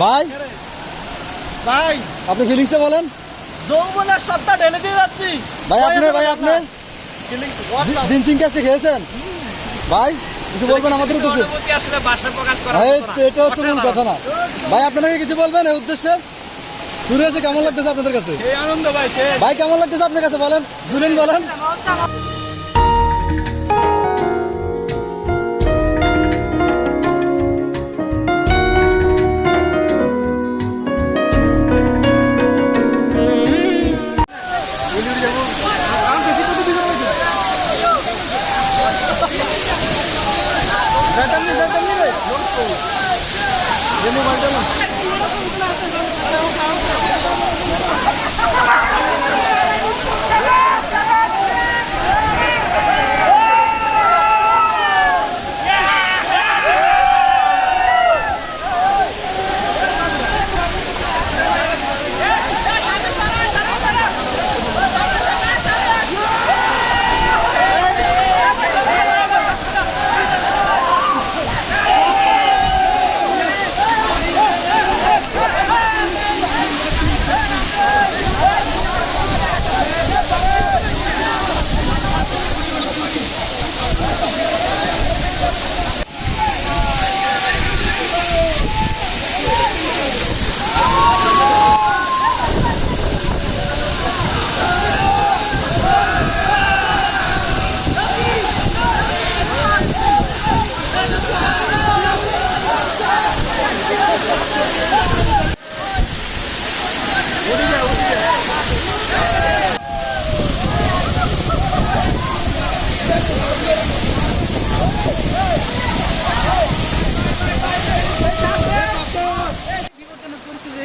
ভাই ভাই আপনি ফিলিংসে বলেন। যৌবনের সবটা ঢেলে দিয়ে যাচ্ছি। ভাই আপনি জিনসিং কাছে খেয়েছেন ভাই? কিছু বলবেন আমাদের উদ্দেশ্যে? আসলে ভাষা প্রকাশ করা এই তো এটা হচ্ছে মূল কথা না ভাই। আপনাকে কিছু বলবেন এই উদ্দেশ্যে? ঘুরে এসে কেমন লাগতেছে আপনাদের কাছে? এই আনন্দ ভাই সে ভাই কেমন লাগতেছে আপনার কাছে বলেন, দুদিন বলেন।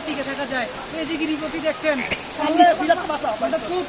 টিকে থাকা যায়। এই যে গিরিপতি দেখছেন খুব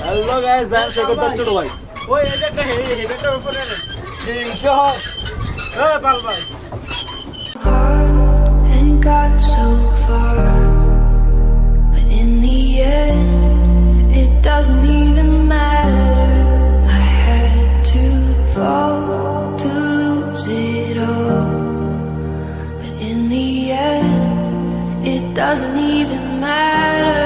হ্যালো গাইস, আমি শেখর ছোট ভাই। ওই এই যে একটা হেডের উপরে তিনশো পাল ভাই and got so far, but in the end it doesn't even matter. I had to fall to lose it all, but in the end it doesn't even matter.